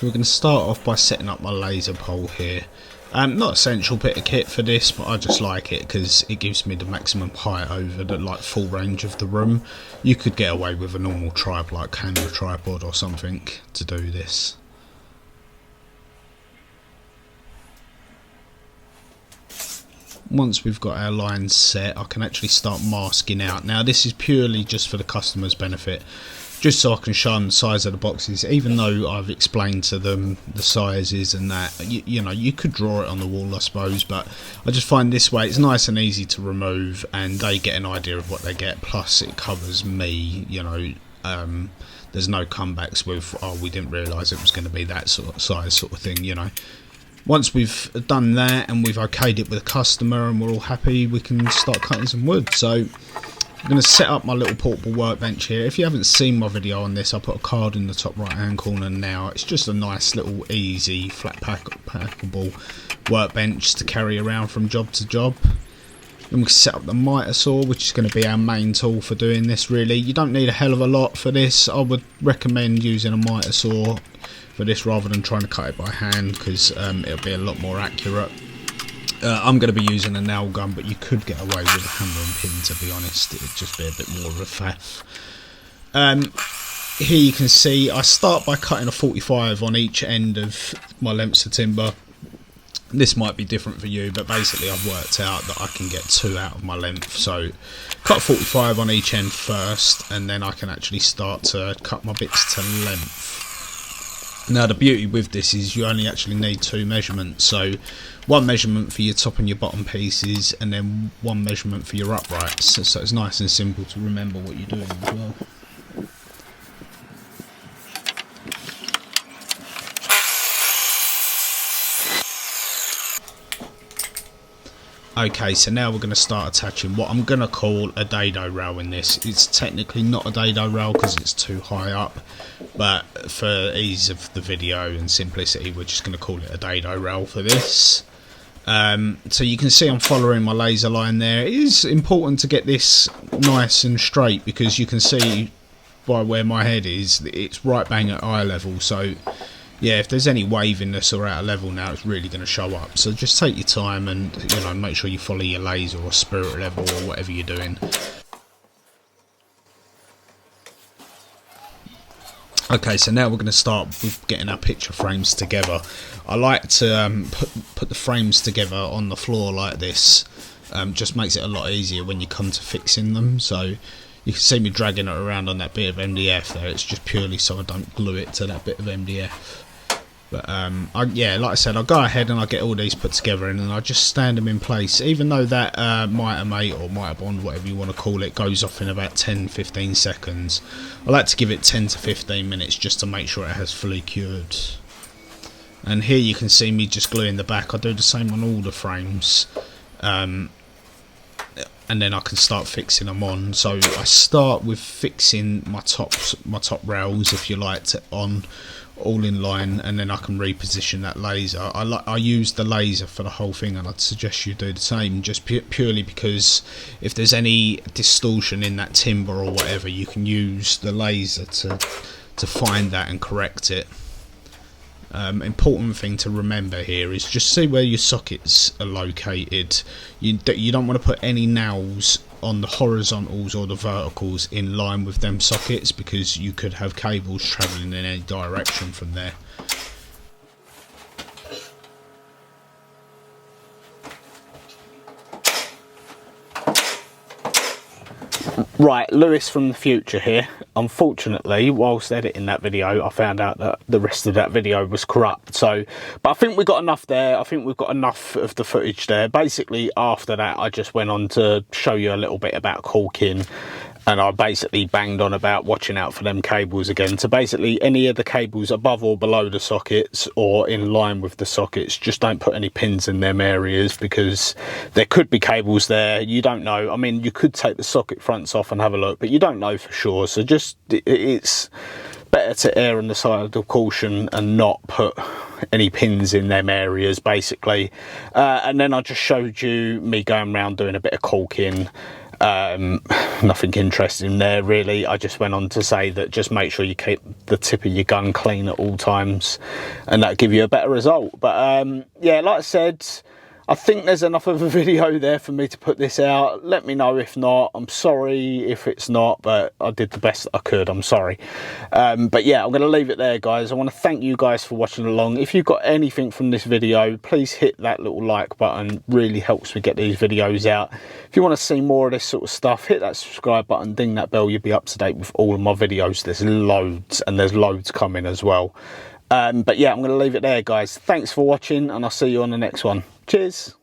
So we're going to start off by setting up my laser pole here. Not essential bit of kit for this, but I just like it because it gives me the maximum height over the full range of the room. You could get away with a normal tripod, like camera tripod or something, to do this. Once we've got our lines set, I can actually start masking out. Now this is purely just for the customer's benefit, just so I can show them the size of the boxes, even though I've explained to them the sizes and that. You know, you could draw it on the wall, I suppose, but I just find this way it's nice and easy to remove, and they get an idea of what they get, plus it covers me, you know. There's no comebacks with, oh, we didn't realise it was going to be that sort of size sort of thing, you know. Once we've done that and we've okayed it with the customer and we're all happy, we can start cutting some wood. So I'm going to set up my little portable workbench here. If you haven't seen my video on this, I'll put a card in the top right hand corner now. It's just a nice little easy flat packable workbench to carry around from job to job. Then we can set up the miter saw, which is going to be our main tool for doing this really. You don't need a hell of a lot for this. I would recommend using a miter saw for this rather than trying to cut it by hand, because it'll be a lot more accurate. I'm going to be using a nail gun, but you could get away with a hammer and pin, to be honest. It would just be a bit more of a faff. Here you can see I start by cutting a 45 on each end of my lengths of timber. This might be different for you, but basically I've worked out that I can get 2 out of my length. So cut 45 on each end first, and then I can actually start to cut my bits to length. Now the beauty with this is you only actually need 2 measurements, so one measurement for your top and your bottom pieces, and then one measurement for your uprights, so it's nice and simple to remember what you're doing as well. Okay, so now we're going to start attaching what I'm going to call a dado rail in this. It's technically not a dado rail because it's too high up, but for ease of the video and simplicity, we're just going to call it a dado rail for this. So you can see I'm following my laser line there. It is important to get this nice and straight, because you can see by where my head is, it's right bang at eye level. So yeah, if there's any waviness or out of level now, it's really going to show up. So just take your time and, you know, make sure you follow your laser or spirit level or whatever you're doing. Okay, so now we're going to start with getting our picture frames together. I like to put the frames together on the floor like this. Just makes it a lot easier when you come to fixing them. So you can see me dragging it around on that bit of MDF there. It's just purely so I don't glue it to that bit of MDF. But yeah, like I said, I'll go ahead and I'll get all these put together, and then I'll just stand them in place. Even though that miter mate or miter bond, whatever you want to call it, goes off in about 10-15 seconds, I like to give it 10 to 15 minutes just to make sure it has fully cured. And here you can see me just gluing the back. I do the same on all the frames. And then I can start fixing them on. So I start with fixing my top rails, if you like, on all in line, and then I can reposition that laser. I use the laser for the whole thing, and I'd suggest you do the same, just purely because if there's any distortion in that timber or whatever, you can use the laser to find that and correct it. Important thing to remember here is just see where your sockets are located. You don't want to put any nails on the horizontals or the verticals in line with them sockets, because you could have cables travelling in any direction from there. Right, Lewis from the future here. Unfortunately, whilst editing that video, I found out that the rest of that video was corrupt. So, but I think we got enough there. I think we've got enough of the footage there. Basically, after that, I just went on to show you a little bit about caulking, and I basically banged on about watching out for them cables again. So basically, any of the cables above or below the sockets or in line with the sockets, just don't put any pins in them areas, because there could be cables there. You don't know. I mean, you could take the socket fronts off and have a look, but you don't know for sure. So just, it's better to err on the side of caution and not put any pins in them areas, basically. And then I just showed you me going around doing a bit of caulking. Nothing interesting there really. I just went on to say that just make sure you keep the tip of your gun clean at all times, and that'll give you a better result. But yeah, like I said, I think there's enough of a video there for me to put this out. Let me know if not. I'm sorry if it's not, but I did the best I could. I'm sorry. But yeah, I'm going to leave it there, guys. I want to thank you guys for watching along. If you've got anything from this video, please hit that little like button. It really helps me get these videos out. If you want to see more of this sort of stuff, hit that subscribe button, ding that bell. You'll be up to date with all of my videos. There's loads, and there's loads coming as well. But yeah, I'm going to leave it there, guys. Thanks for watching, and I'll see you on the next one. Cheers.